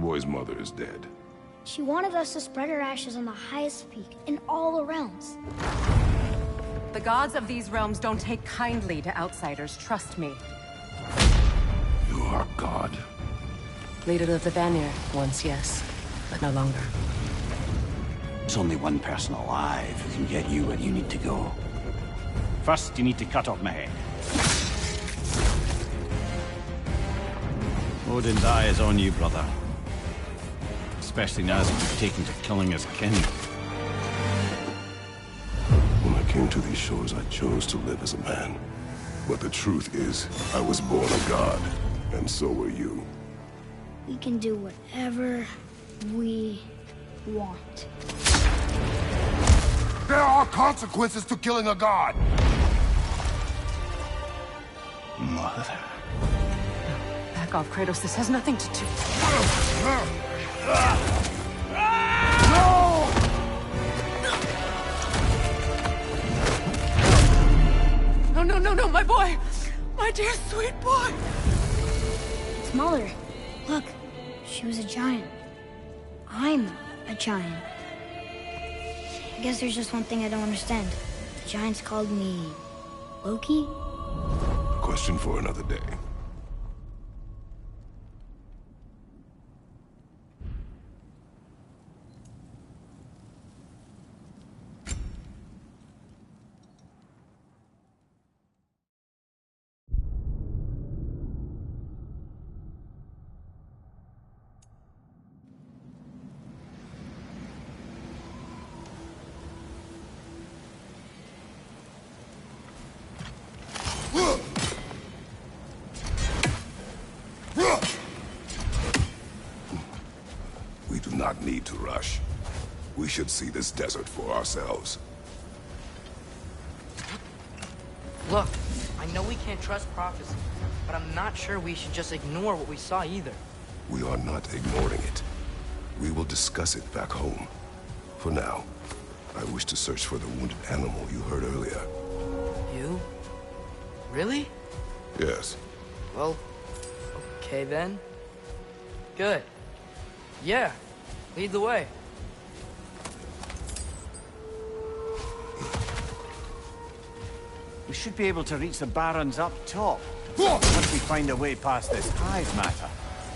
boy's mother is dead. She wanted us to spread her ashes on the highest peak in all the realms. The gods of these realms don't take kindly to outsiders, trust me. You are God. Leader of the Vanir, once yes, but no longer. There's only one person alive who can get you where you need to go. First, you need to cut off my head. Odin's eye is on you, brother. Especially now that you've taken to killing his kin. When I came to these shores, I chose to live as a man. But the truth is, I was born a god, and so were you. We can do whatever we want. There are consequences to killing a god! Mother. Back off, Kratos. This has nothing to do... No, my boy! My dear, sweet boy! It's Mother. Look, she was a giant. I'm a giant. I guess there's just one thing I don't understand. The giants called me... Loki? Question for another day. We do not need to rush. We should see this desert for ourselves. Look, I know we can't trust prophecy, but I'm not sure we should just ignore what we saw either. We are not ignoring it. We will discuss it back home. For now, I wish to search for the wounded animal you heard earlier. You? Really? Yes. Well, okay then. Good. Yeah, lead the way. We should be able to reach the barrens up top. Once we find a way past this hive matter.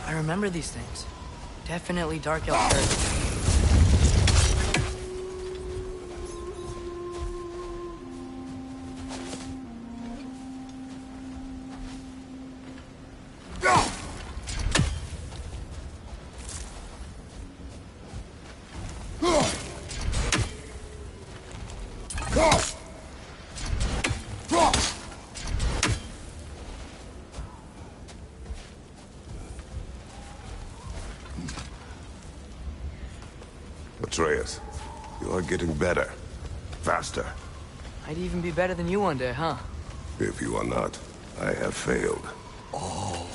I remember these things. Definitely Dark Elf territory. Atreus, you are getting better. Faster. I'd even be better than you one day, huh? If you are not, I have failed. Oh.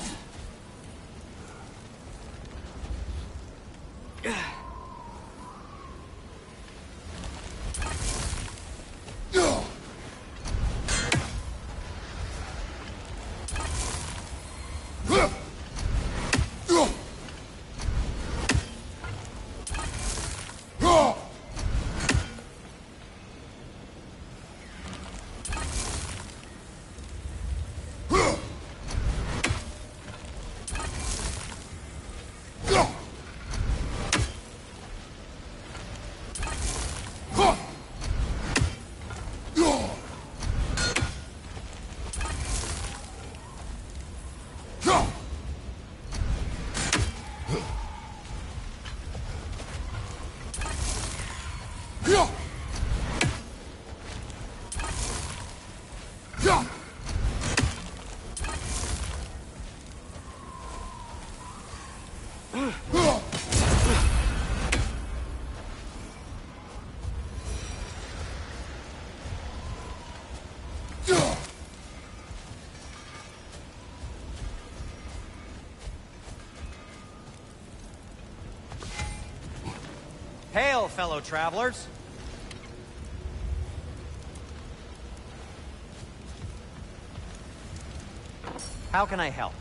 Hail, fellow travelers! How can I help?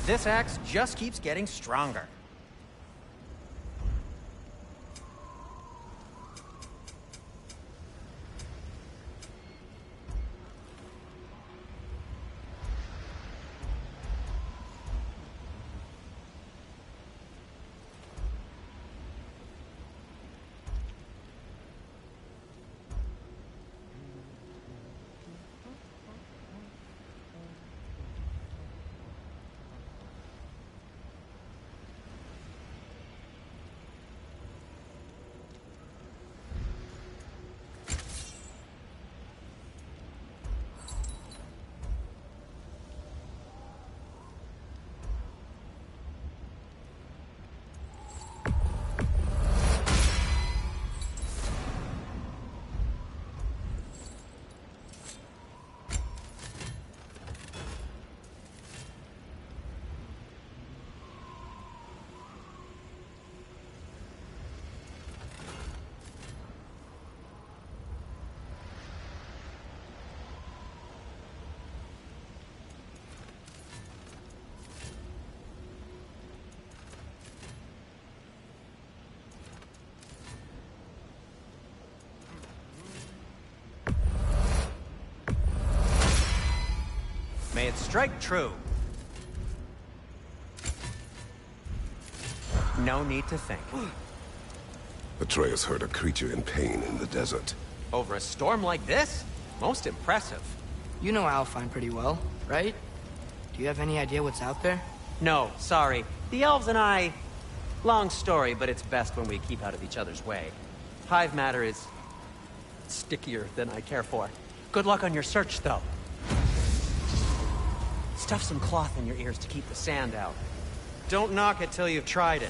This axe just keeps getting stronger. May it strike true. No need to think. Atreus heard a creature in pain in the desert. Over a storm like this? Most impressive. You know Alfheim pretty well, right? Do you have any idea what's out there? No, sorry. The elves and I... Long story, but it's best when we keep out of each other's way. Hive matter is... stickier than I care for. Good luck on your search, though. Stuff some cloth in your ears to keep the sand out. Don't knock it till you've tried it.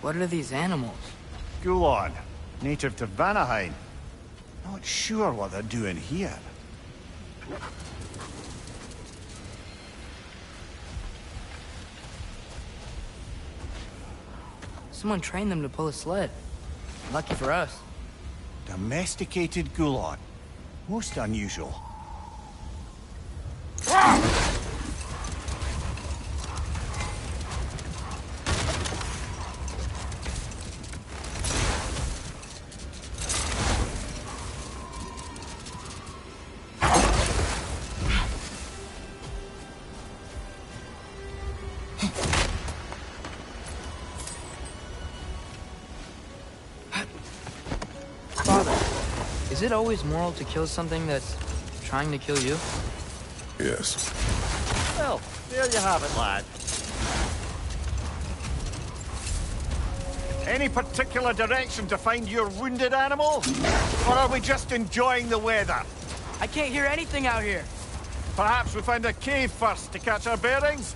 What are these animals? Gulon, native to Vanaheim. Not sure what they're doing here. Someone trained them to pull a sled. Lucky for us. Domesticated Gulon. Most unusual. Is it always moral to kill something that's trying to kill you? Yes. Well, there you have it, lad. Any particular direction to find your wounded animal? Or are we just enjoying the weather? I can't hear anything out here. Perhaps we find a cave first to catch our bearings?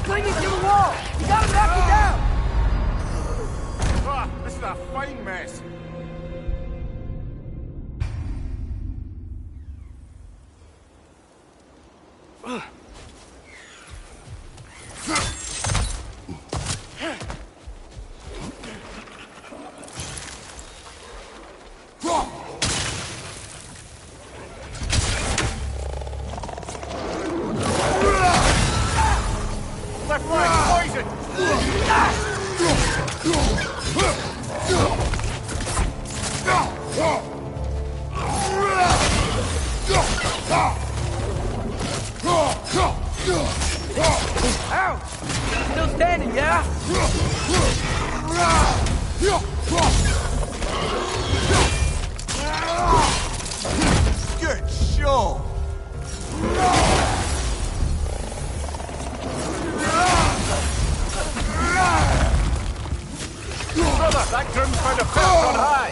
Clinging to the wall! You gotta knock it down! Ah, this is a fine mess. Left flank, poison! Ouch! Still standing, yeah? Good show! Brother, that groom's found a perch on high!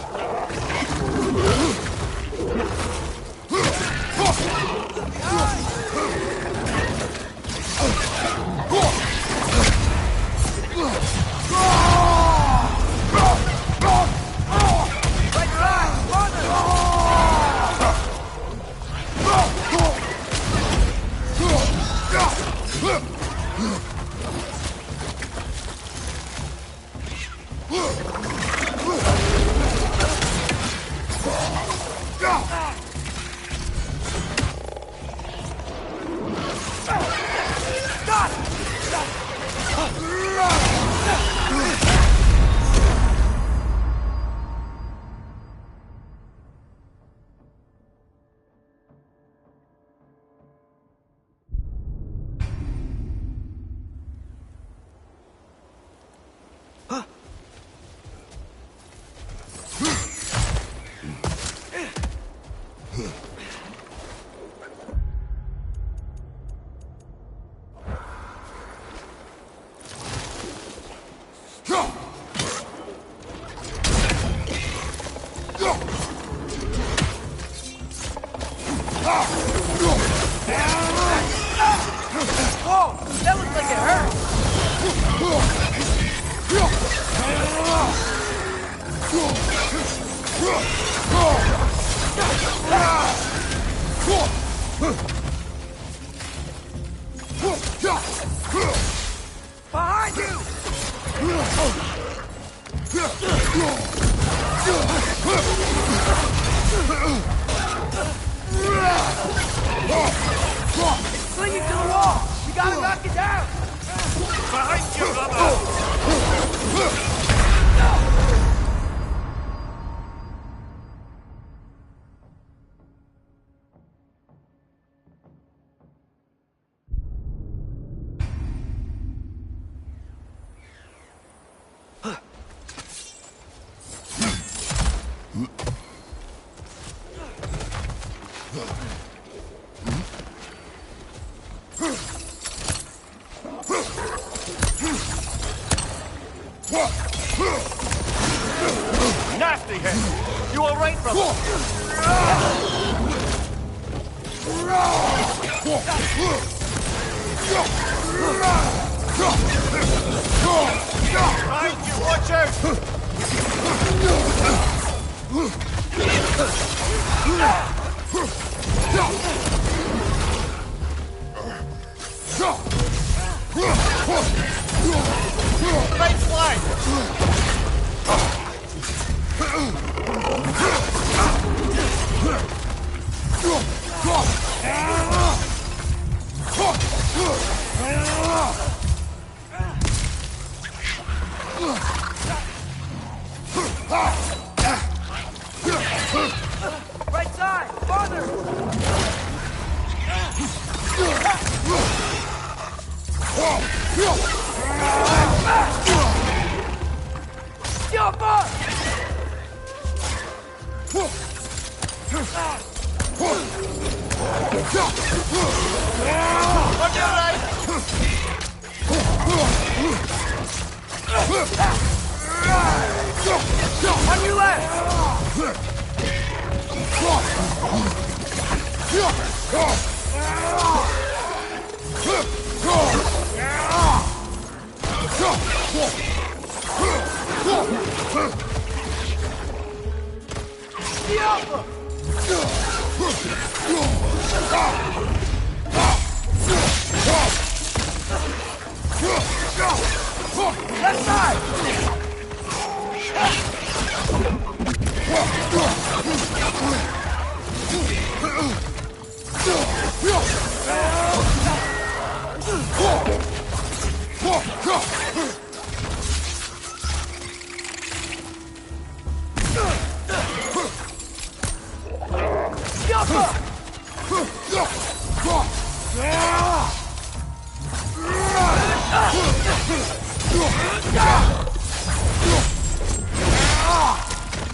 Whoa! That looks like it hurt! Behind you! It's clinging to the wall! You gotta knock it down! Behind you, brother! Nasty hit! You alright, brother? Behind you, watch out! Right flank! Right side! Farther! Jump up! On your right! On your left!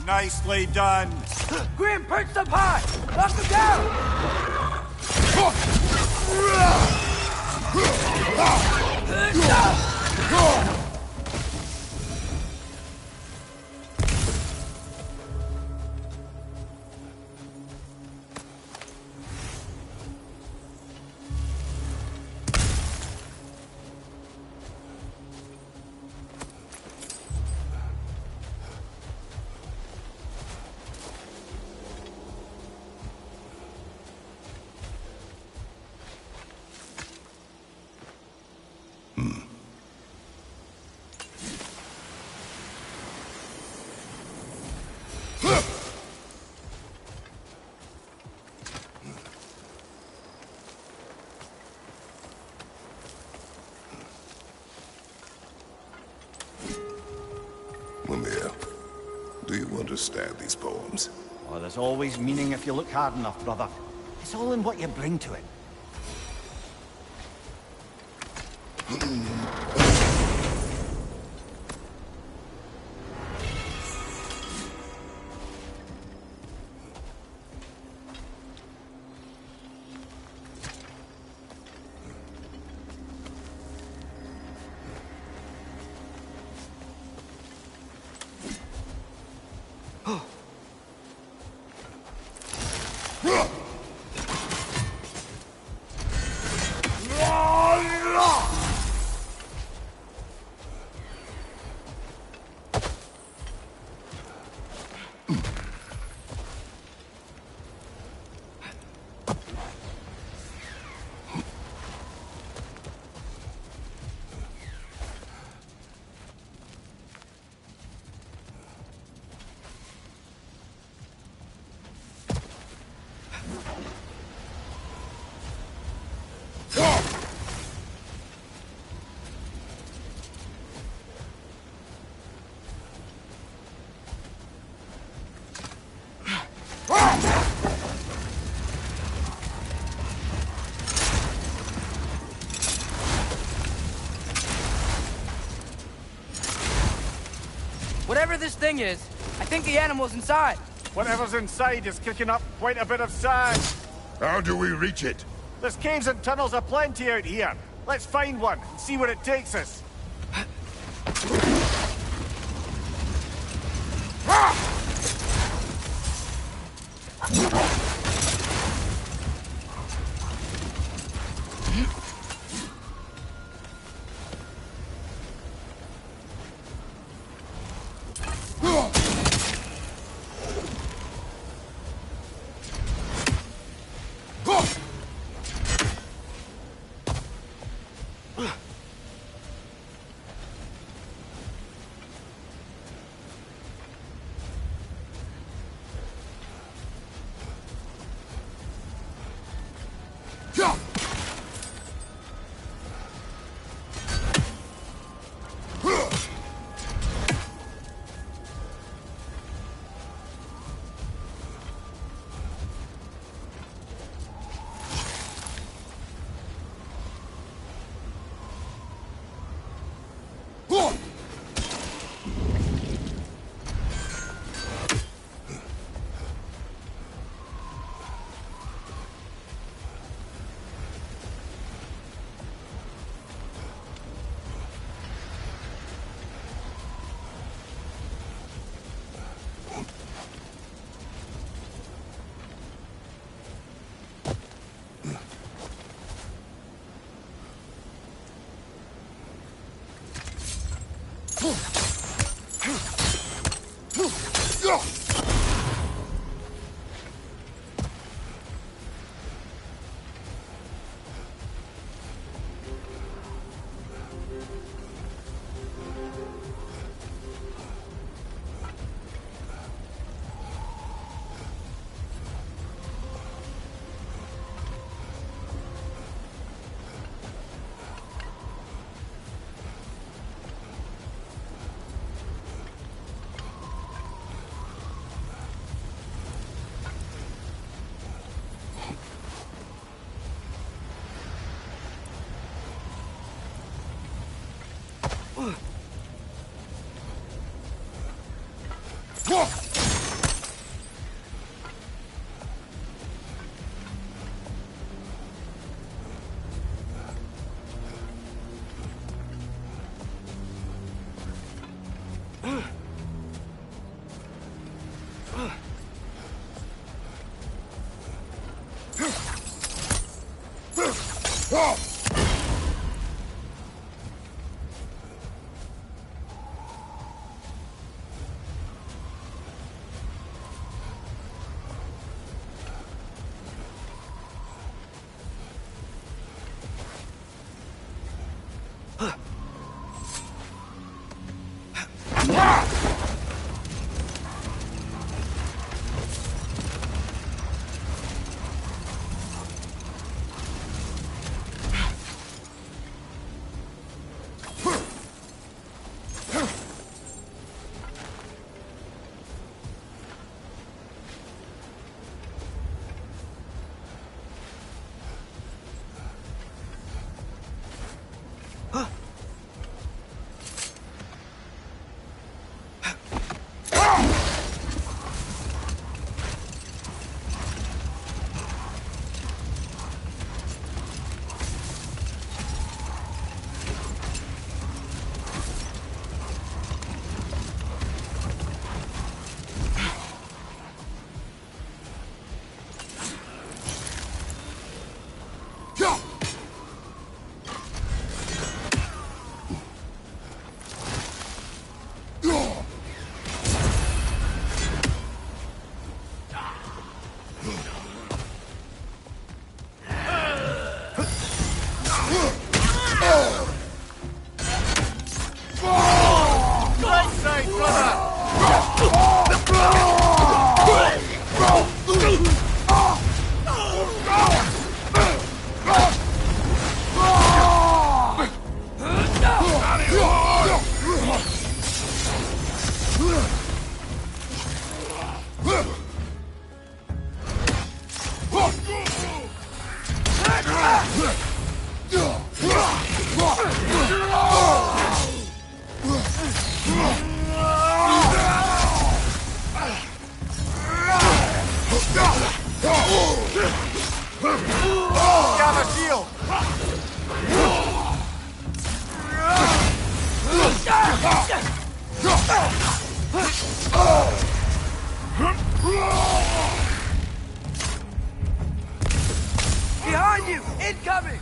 Nicely done. Grim, perched up high! Knock him down! Mimir, do you understand these poems? Oh, there's always meaning if you look hard enough, brother. It's all in what you bring to it. Whatever this thing is, I think the animal's inside. Whatever's inside is kicking up quite a bit of sand. How do we reach it? There's caves and tunnels aplenty out here. Let's find one and see where it takes us. Gather shield! Behind you! Incoming!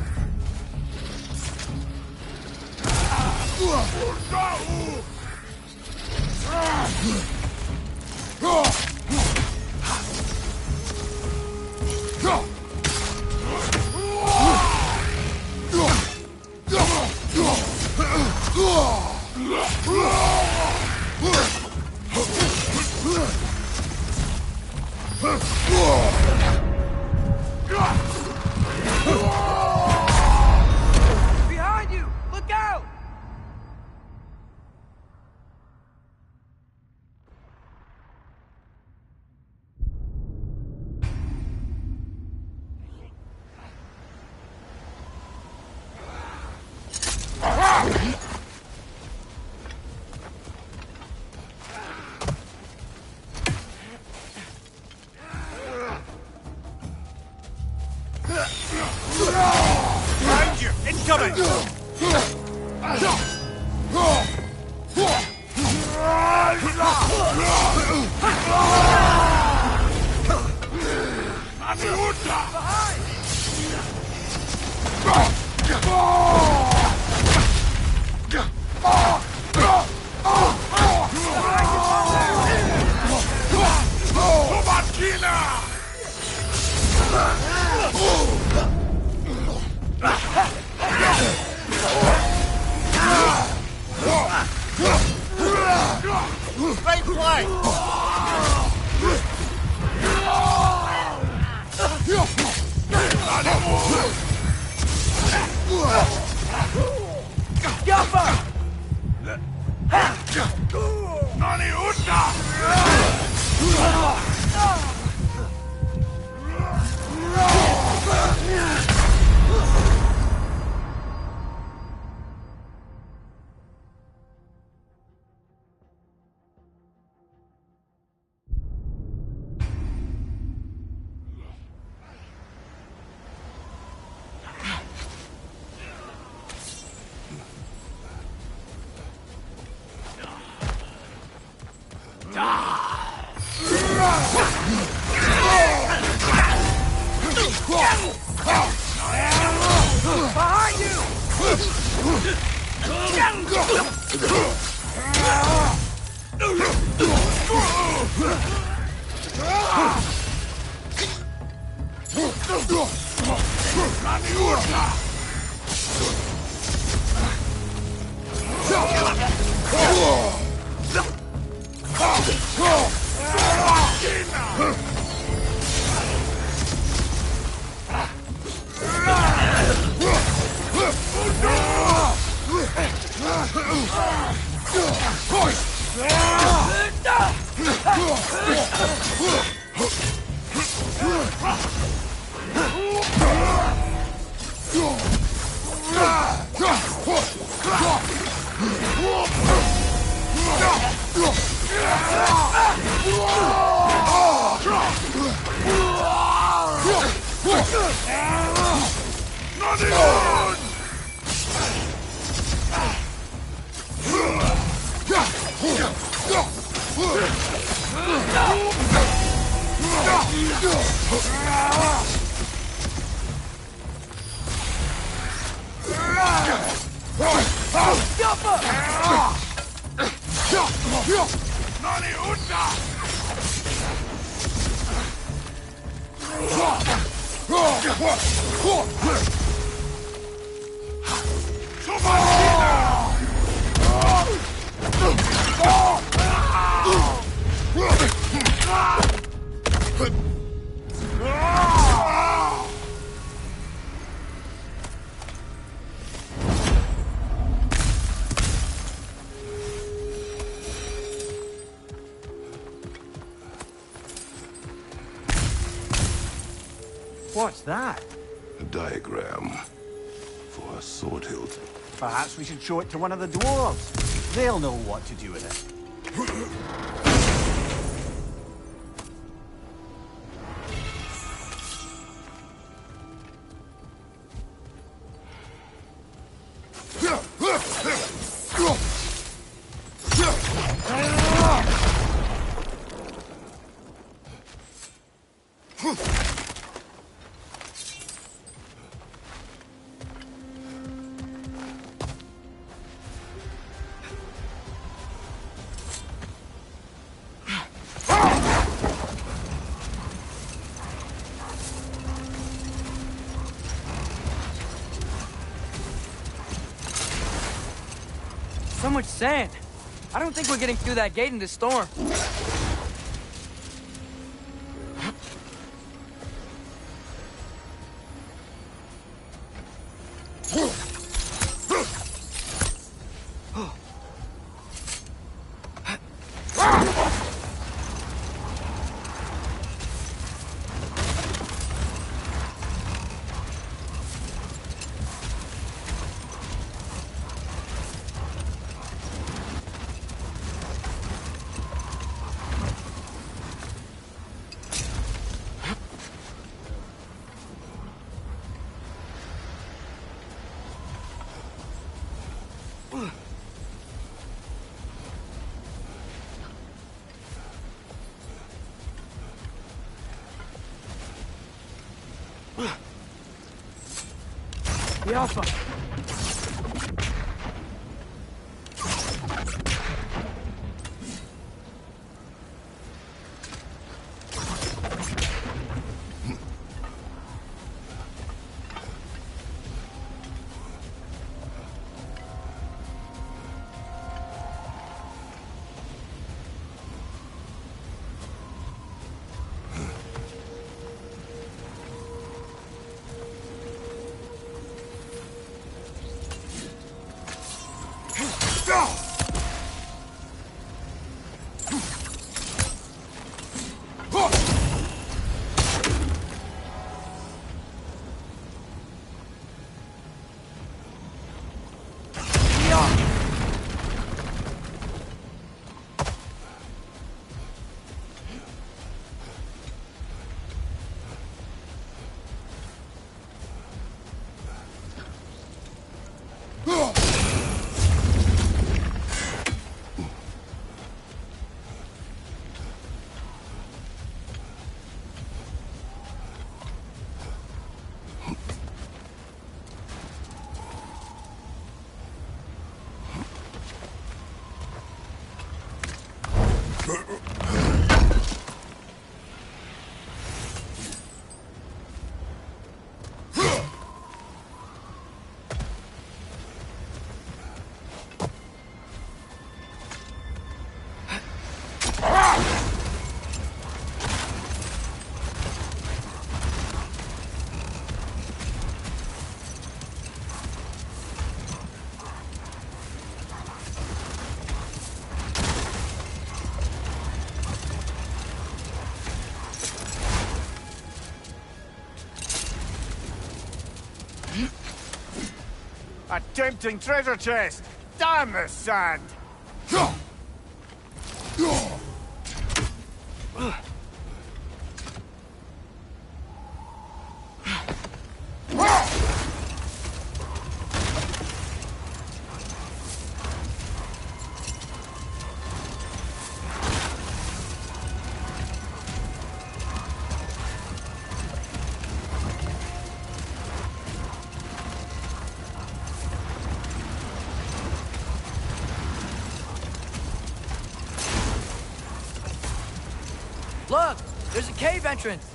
Behind you! Look out! Behind you! Incoming! Great play! What's that? A diagram for a sword hilt. Perhaps we should show it to one of the dwarves. They'll know what to do with it. So much sand. I don't think we're getting through that gate in this storm. The Alpha. A tempting treasure chest! Damn this sand! Look! There's a cave entrance!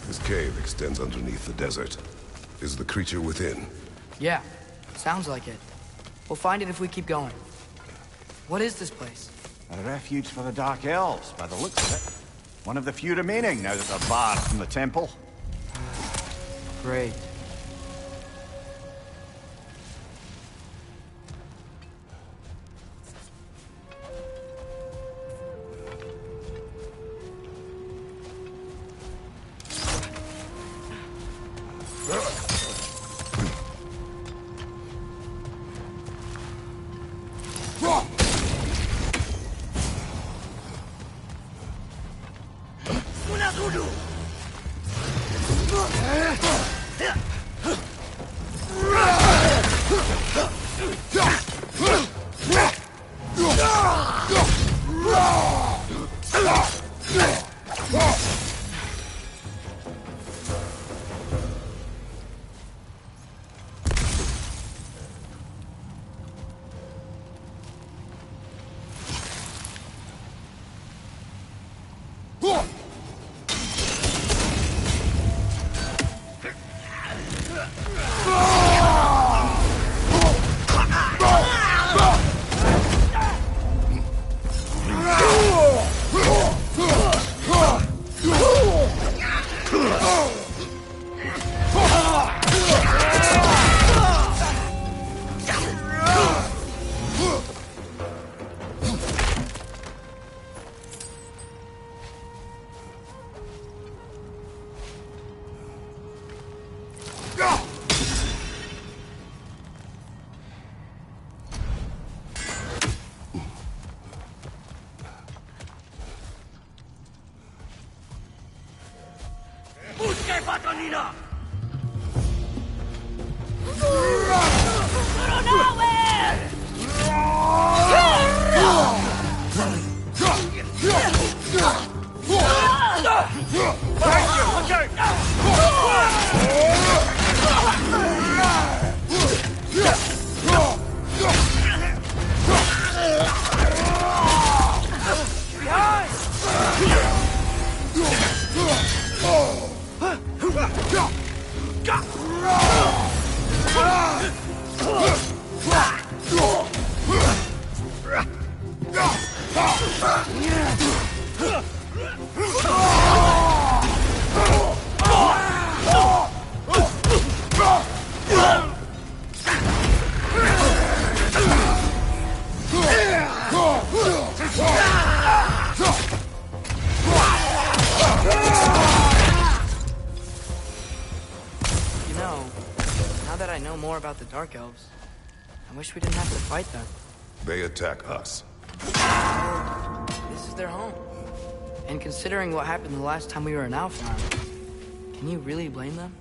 This cave extends underneath the desert. Is the creature within? Yeah, sounds like it. We'll find it if we keep going. What is this place? A refuge for the Dark Elves, by the looks of it. One of the few remaining now that they're barred from the temple. Great. About the Dark Elves. I wish we didn't have to fight them. They attack us. This is their home. And considering what happened the last time we were in Alpha, can you really blame them?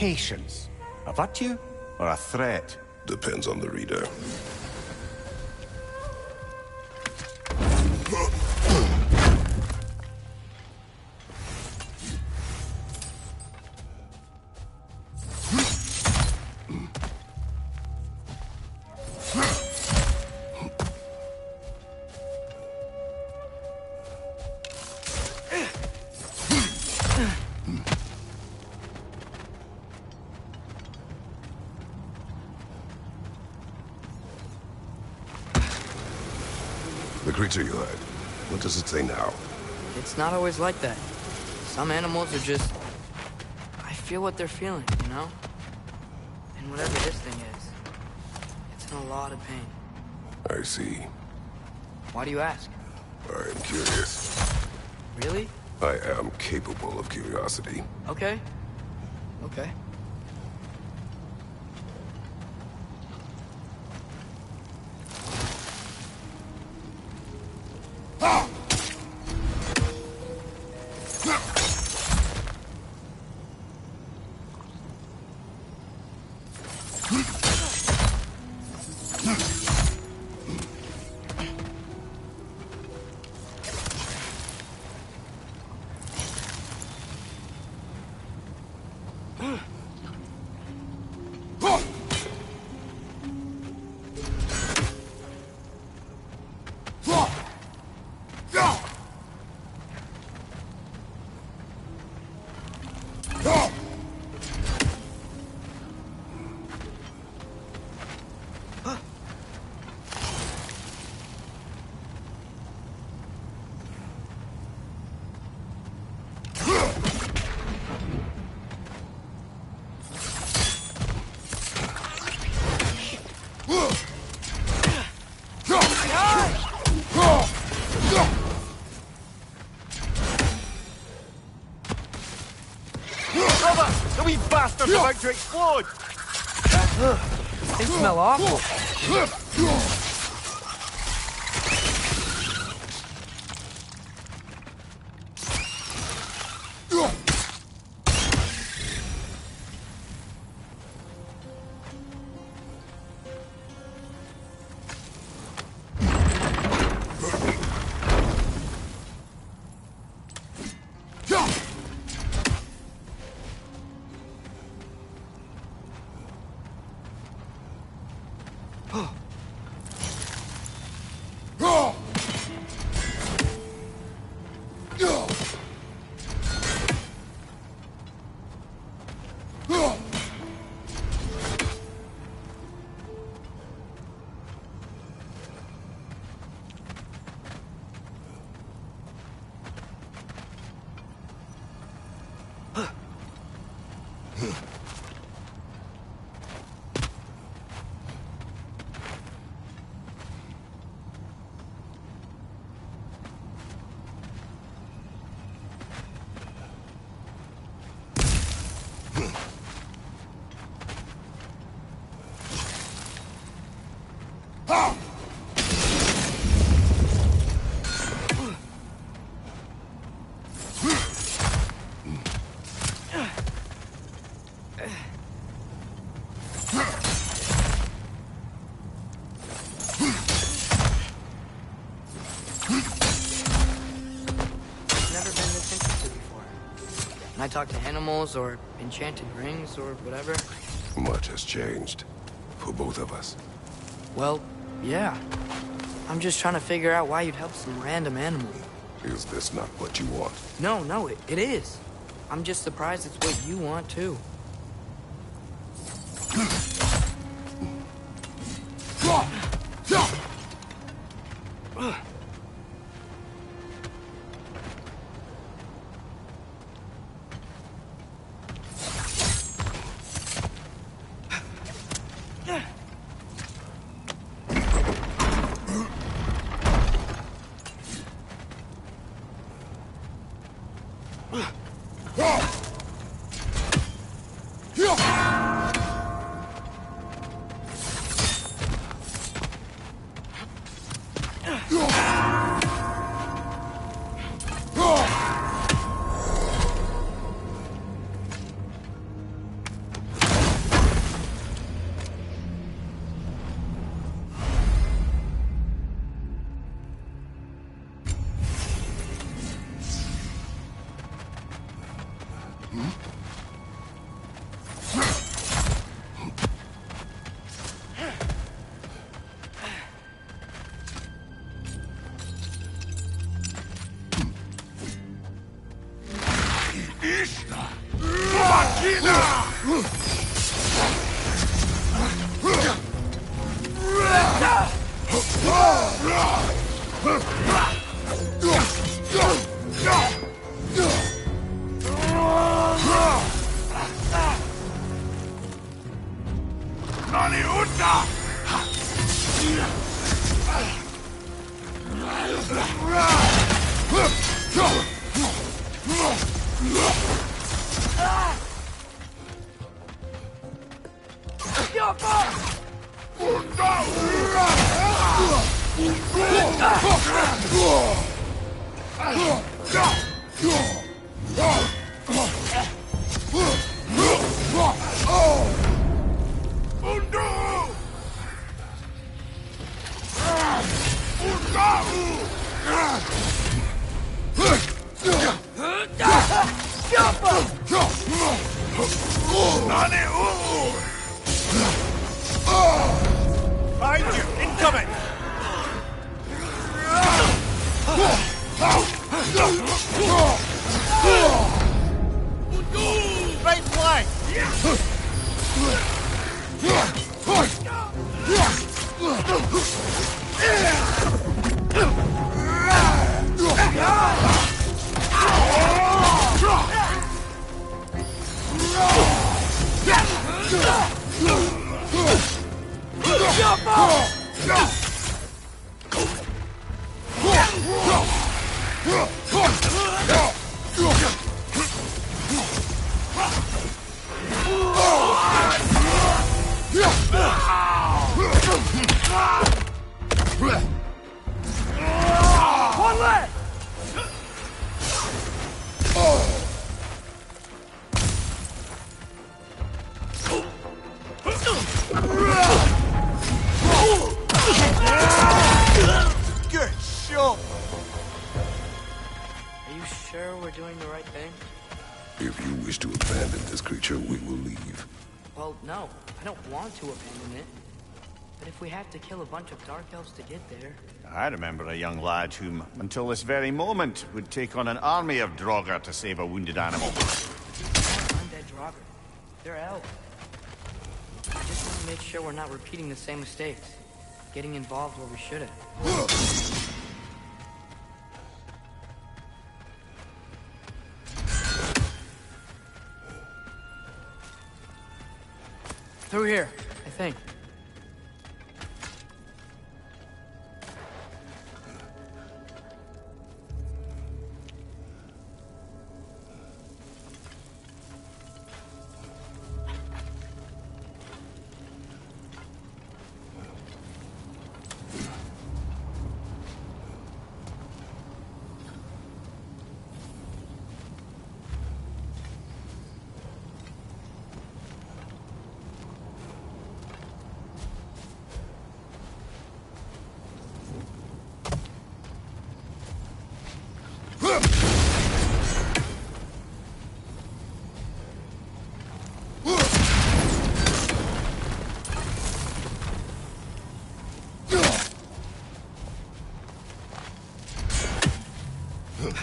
Patience. A virtue or a threat? Depends on the reader. The creature you had, what does it say now? It's not always like that. Some animals are just... I feel what they're feeling, you know? And whatever this thing is, it's in a lot of pain. I see. Why do you ask? I am curious. Really? I am capable of curiosity. Okay. Okay. The wee bastard's about to explode! They smell awful. I've never been this interested before. When I talk to animals or enchanted rings or whatever. Much has changed. For both of us. Well, yeah. I'm just trying to figure out why you'd help some random animal. Is this not what you want? No, it is. I'm just surprised it's what you want, too. Behind you! Incoming! Right flank! One leg! Good shot! Are you sure we're doing the right thing? If you wish to abandon this creature, we will leave. Well, no. I don't want to abandon it. But if we have to kill a bunch of Dark Elves to get there... I remember a young lad whom, until this very moment, would take on an army of Draugr to save a wounded animal. Undead Draugr. They're elves. I just want to make sure we're not repeating the same mistakes. Getting involved where we shouldn't. Through here, I think. Look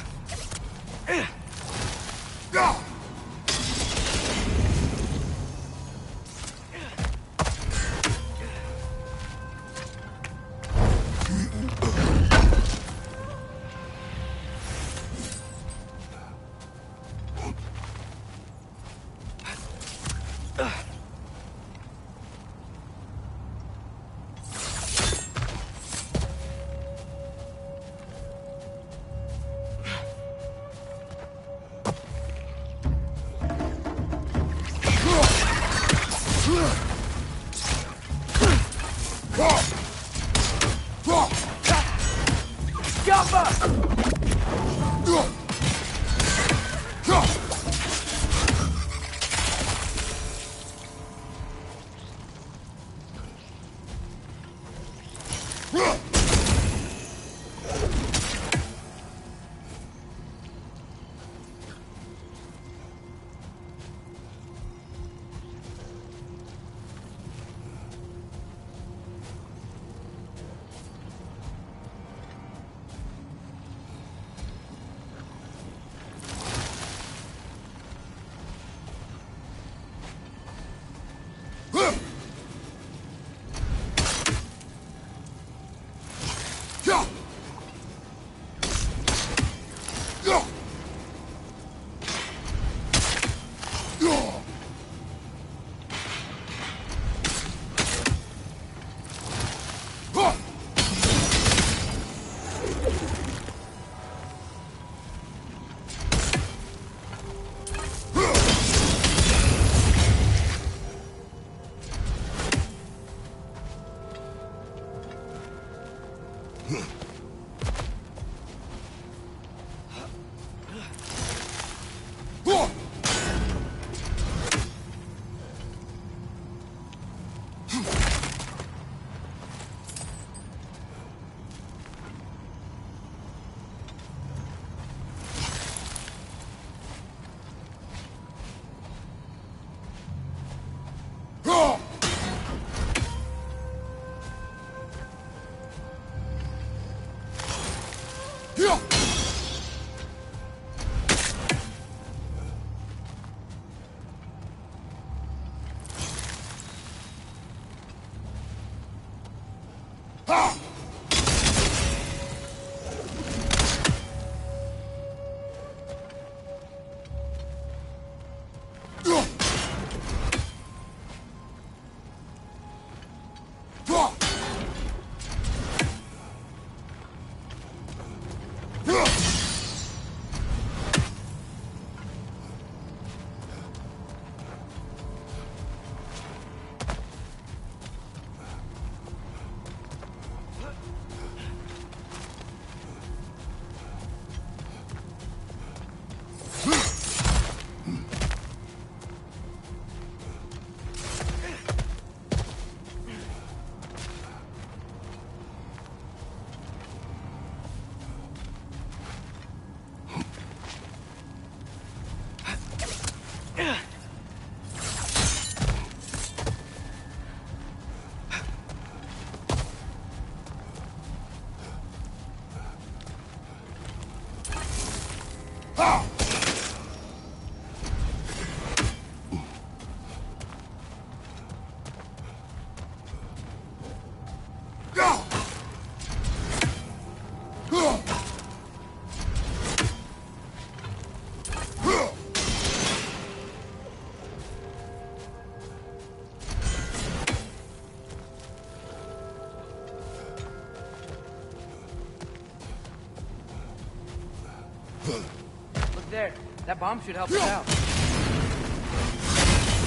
there. That bomb should help us out.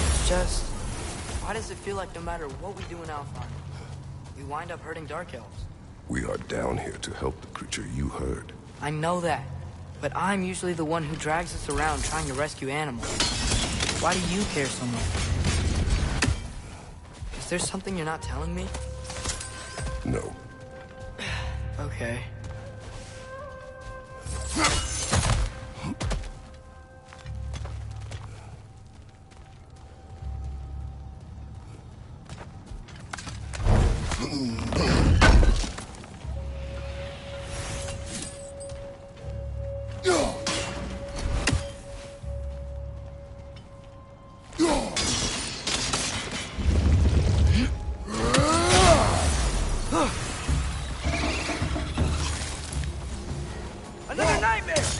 It's just... why does it feel like no matter what we do in Alpha, we wind up hurting Dark Elves? We are down here to help the creature you heard. I know that. But I'm usually the one who drags us around trying to rescue animals. Why do you care so much? Is there something you're not telling me? No. Okay.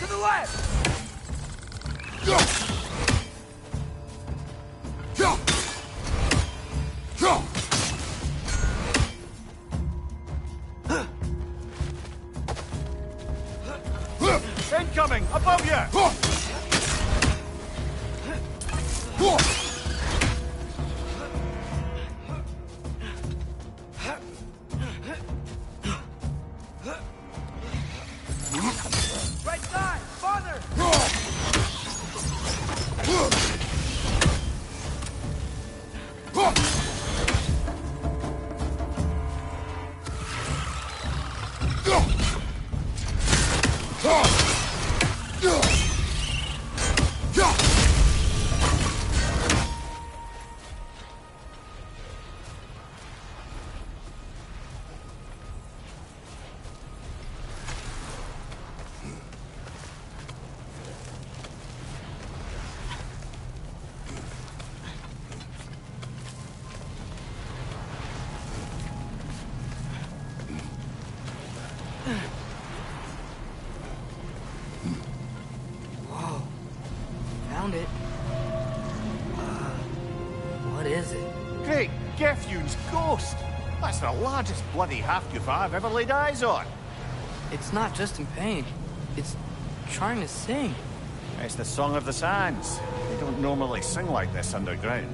To the left! Incoming! Above you! Right side! Farther! Whoa. Found it. What is it? Great Gefyun's ghost! That's the largest bloody half-goof I've ever laid eyes on. It's not just in pain. It's trying to sing. It's the Song of the Sands. They don't normally sing like this underground.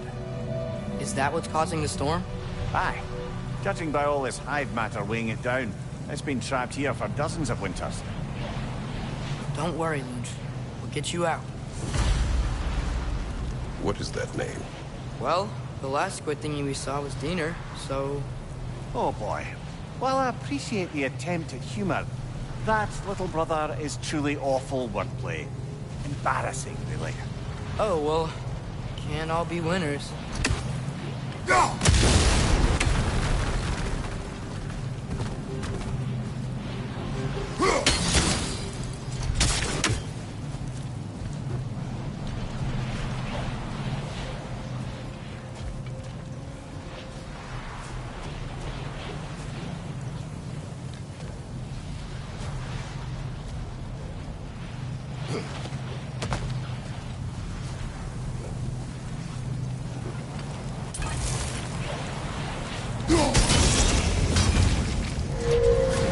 Is that what's causing the storm? Aye. Judging by all this hive matter weighing it down, it's been trapped here for dozens of winters. Don't worry, Lunch. We'll get you out. What is that name? Well, the last squid thingy we saw was Diener, so... Oh boy. While I appreciate the attempt at humor, that, little brother, is truly awful wordplay. Embarrassing, really. Oh, well, can't all be winners.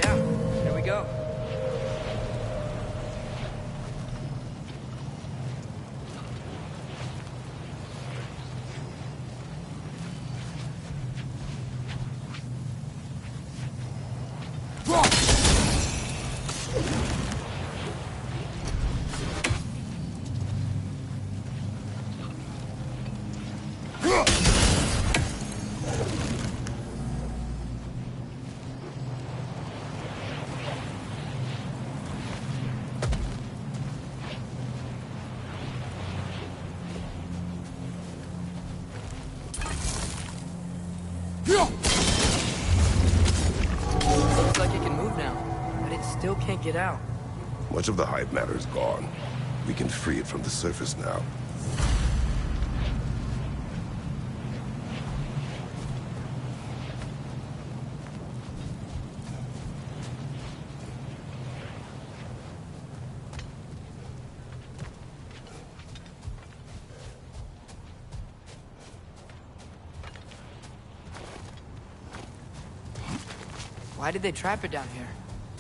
Yeah, here we go. Looks like it can move now, but it still can't get out. Much of the hive matter is gone. We can free it from the surface now. Why did they trap it down here?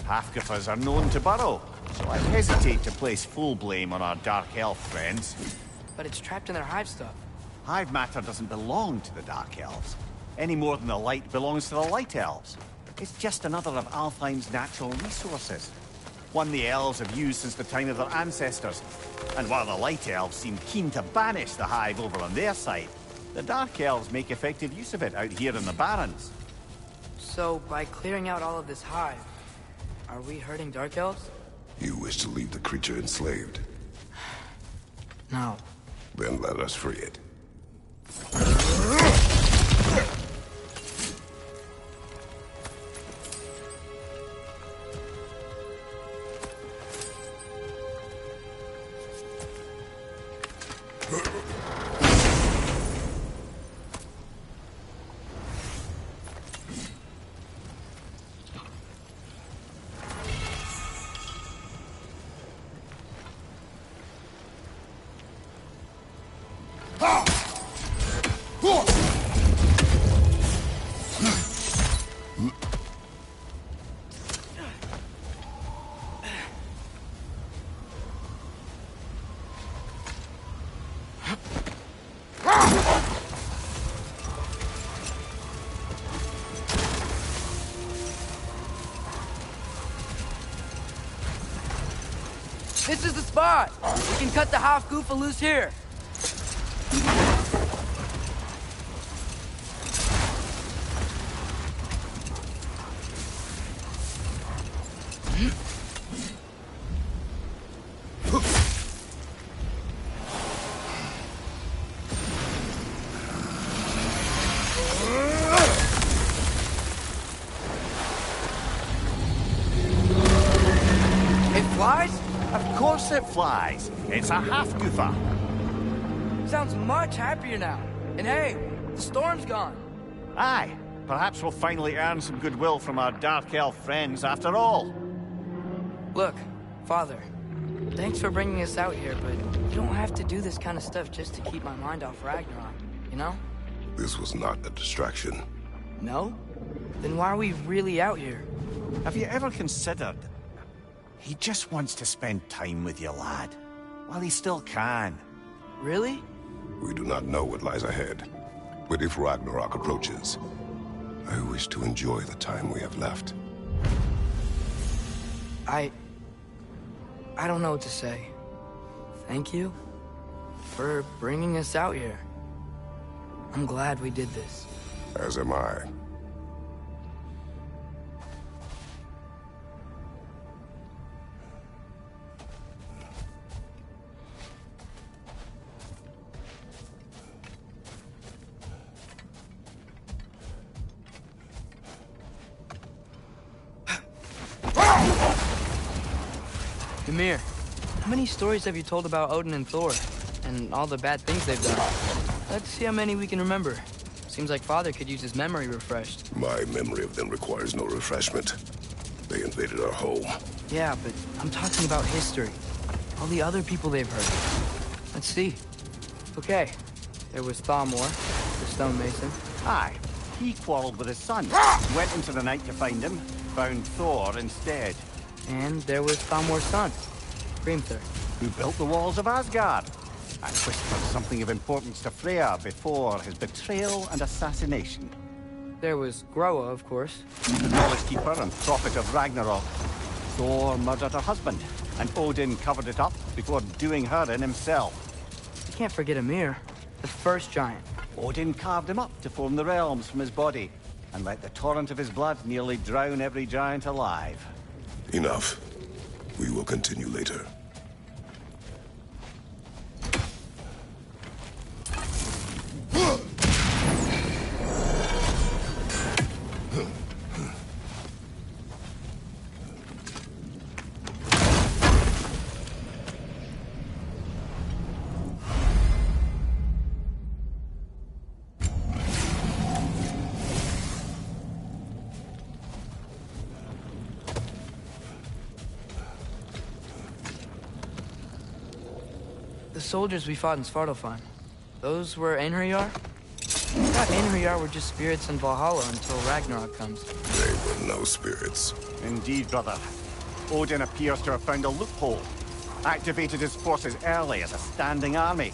Half-goofers are known to burrow, so I hesitate to place full blame on our Dark Elf friends. But it's trapped in their hive stuff. Hive matter doesn't belong to the Dark Elves, any more than the light belongs to the Light Elves. It's just another of Alfheim's natural resources. One the elves have used since the time of their ancestors. And while the Light Elves seem keen to banish the hive over on their side, the Dark Elves make effective use of it out here in the Barrens. So, by clearing out all of this hive, are we hurting Dark Elves? You wish to leave the creature enslaved? No. Then let us free it. This is the spot! We can cut the half-goofa loose here. It flies? Of course it flies. It's a half-goofa. Sounds much happier now. And hey, the storm's gone. Aye, perhaps we'll finally earn some goodwill from our Dark Elf friends after all. Look, Father, thanks for bringing us out here, but you don't have to do this kind of stuff just to keep my mind off Ragnarok, you know? This was not a distraction. No? Then why are we really out here? Have you ever considered... He just wants to spend time with you, lad. While he still can. Really? We do not know what lies ahead. But if Ragnarok approaches, I wish to enjoy the time we have left. I don't know what to say. Thank you for bringing us out here. I'm glad we did this. As am I. Ymir, how many stories have you told about Odin and Thor? And all the bad things they've done? Let's see how many we can remember. Seems like Father could use his memory refreshed. My memory of them requires no refreshment. They invaded our home. Yeah, but I'm talking about history. All the other people they've hurt. Let's see. Okay, there was Thamor, the stonemason. Aye, he quarreled with his son. Went into the night to find him, found Thor instead. And there was Thamor's son, Grimthur. Who built the walls of Asgard and whispered something of importance to Freya before his betrayal and assassination. There was Groa, of course. The knowledge keeper and prophet of Ragnarok. Thor murdered her husband, and Odin covered it up before doing her in himself. You can't forget Ymir, the first giant. Odin carved him up to form the realms from his body, and let the torrent of his blood nearly drown every giant alive. Enough. We will continue later. The soldiers we fought in Svartalfheim, those were Einherjar? I thought Einherjar were just spirits in Valhalla until Ragnarok comes. They were no spirits. Indeed, brother. Odin appears to have found a loophole. Activated his forces early as a standing army.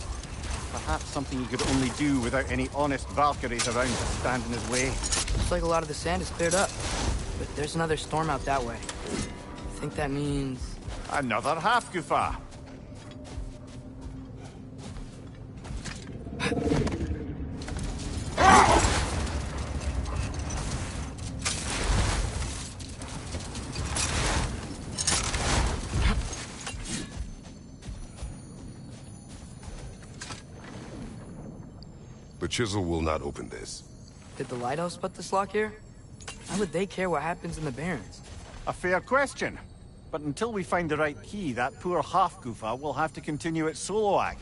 Perhaps something he could only do without any honest Valkyries around to stand in his way. Looks like a lot of the sand is cleared up. But there's another storm out that way. I think that means... Another half-goofa. The chisel will not open this. Did the lighthouse put this lock here? Why would they care what happens in the Barrens? A fair question. But until we find the right key, that poor half-goofa will have to continue its solo act.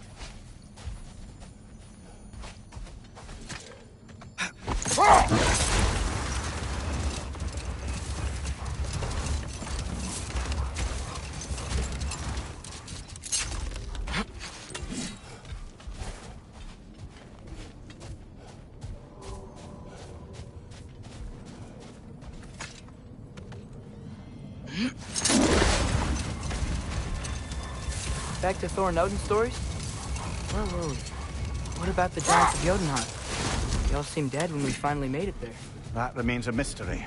Back to Thor and Odin stories? Where were we? What about the giants of Jotunheim? They all seemed dead when we finally made it there. That remains a mystery.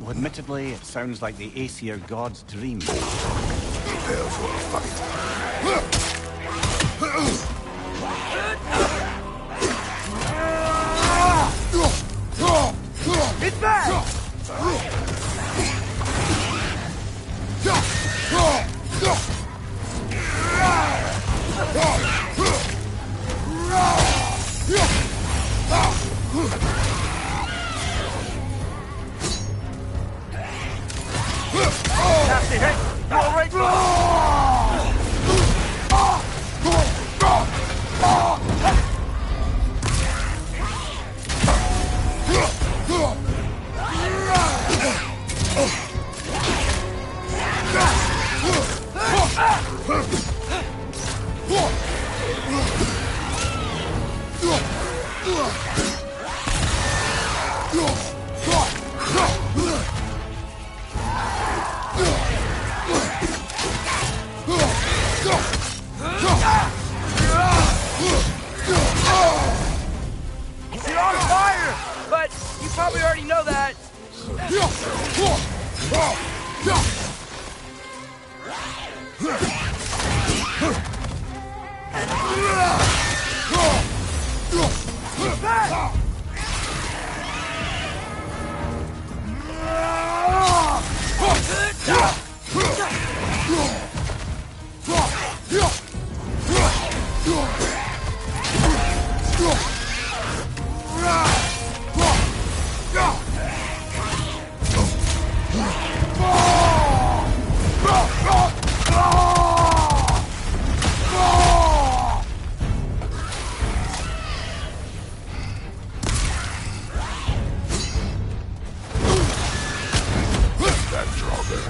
Well, admittedly, it sounds like the Aesir god's dream. Prepare for a fight. It's back! Nasty hit! You all right? You're on fire! But you probably already know that.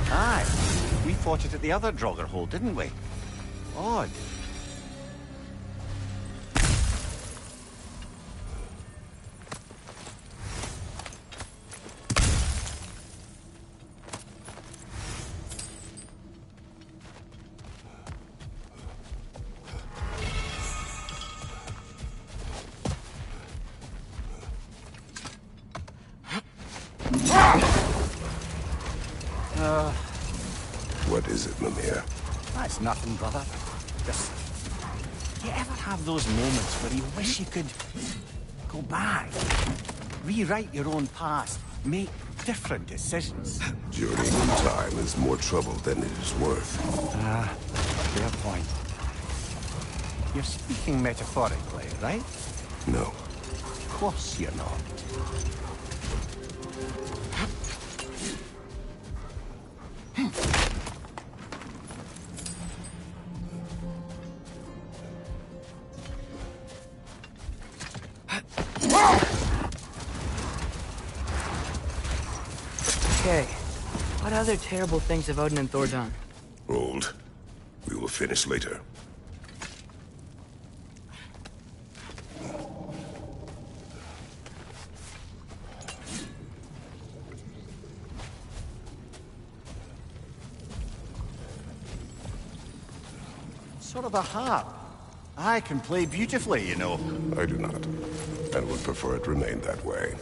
Aye. We fought it at the other Draugr hole, didn't we? Odd. What is it, Mimir? That's nothing, brother. Just... You ever have those moments where you wish you could go back, rewrite your own past, make different decisions? Journeying in time is more trouble than it is worth. Ah, fair point. You're speaking metaphorically, right? No. Of course you're not. Okay. What other terrible things have Odin and Thor done? Hold. We will finish later. Sort of a harp. I can play beautifully, you know. I do not, and would prefer it remain that way.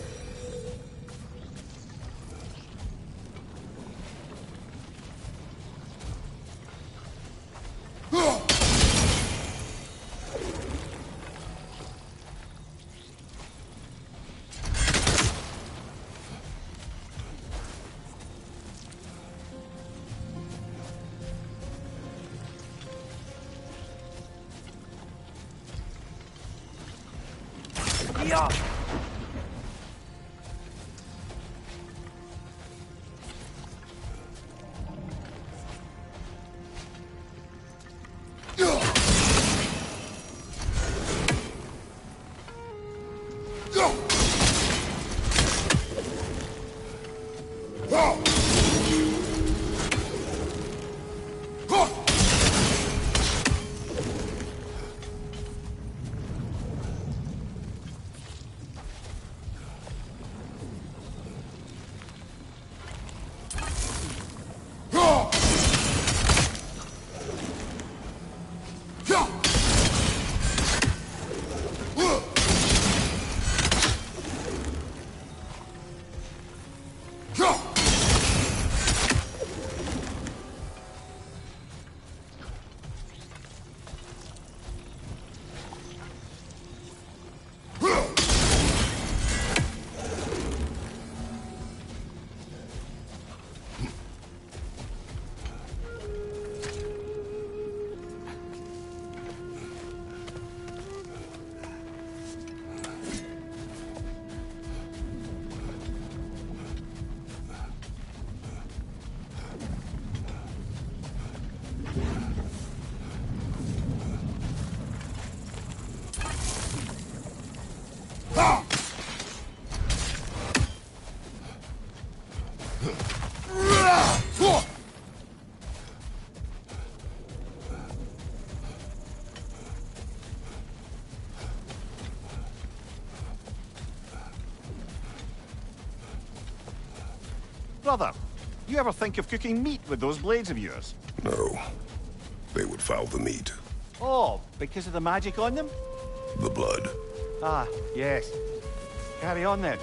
Brother, you ever think of cooking meat with those blades of yours? No. They would foul the meat. Oh, because of the magic on them? The blood. Ah, yes. Carry on then.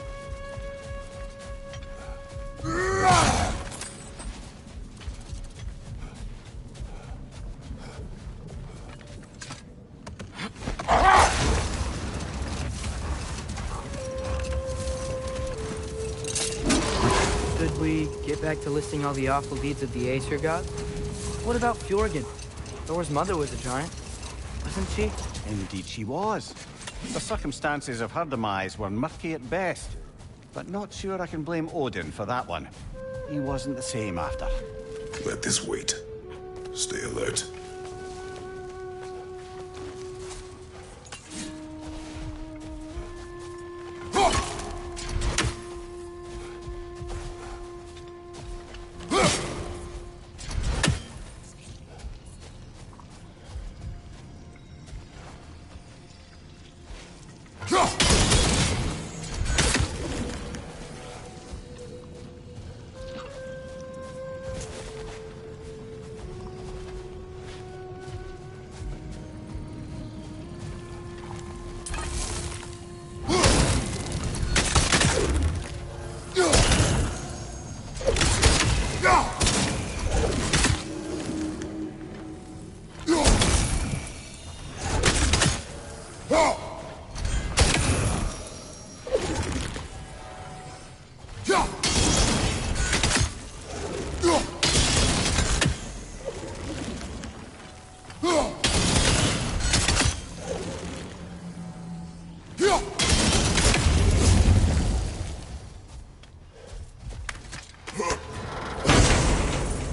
Should we get back to listing all the awful deeds of the Aesir god? What about Fjorgen? Thor's mother was a giant, wasn't she? Indeed she was. The circumstances of her demise were murky at best. But not sure I can blame Odin for that one. He wasn't the same after. Let this wait. Stay alert.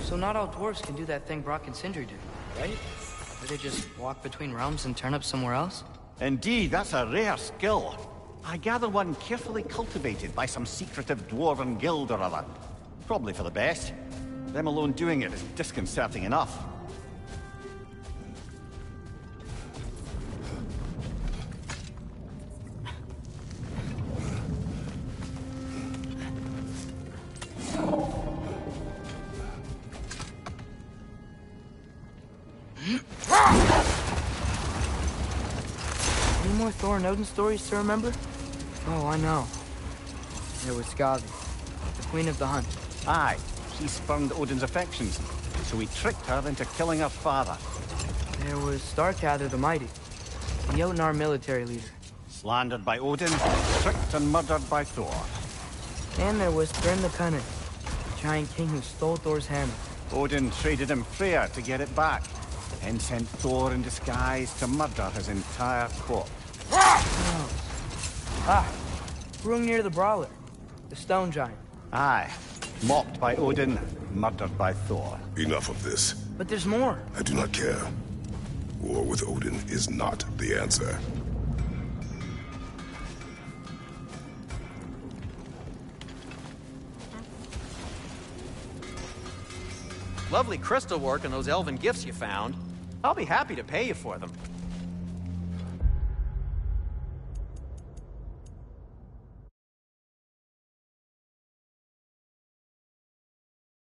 So not all dwarves can do that thing Brock and Sindri do, right? Where they just walk between realms and turn up somewhere else? Indeed, that's a rare skill. I gather one carefully cultivated by some secretive dwarven guild or other. Probably for the best. Them alone doing it is disconcerting enough. Any more Thor and Odin stories to remember? Oh, I know. There was Skavi, the queen of the hunt. Aye, she spurned Odin's affections, so he tricked her into killing her father. There was Starkather the Mighty, the Jotnar military leader. Slandered by Odin, tricked and murdered by Thor. And there was Thrym the Cunning, the giant king who stole Thor's hammer. Odin traded him Freyr to get it back, and sent Thor in disguise to murder his entire court. Oh. Ah, Hrungnir the Brawler, the stone giant. Aye, mocked by Odin, murdered by Thor. Enough of this. But there's more. I do not care. War with Odin is not the answer. Lovely crystal work and those elven gifts you found. I'll be happy to pay you for them.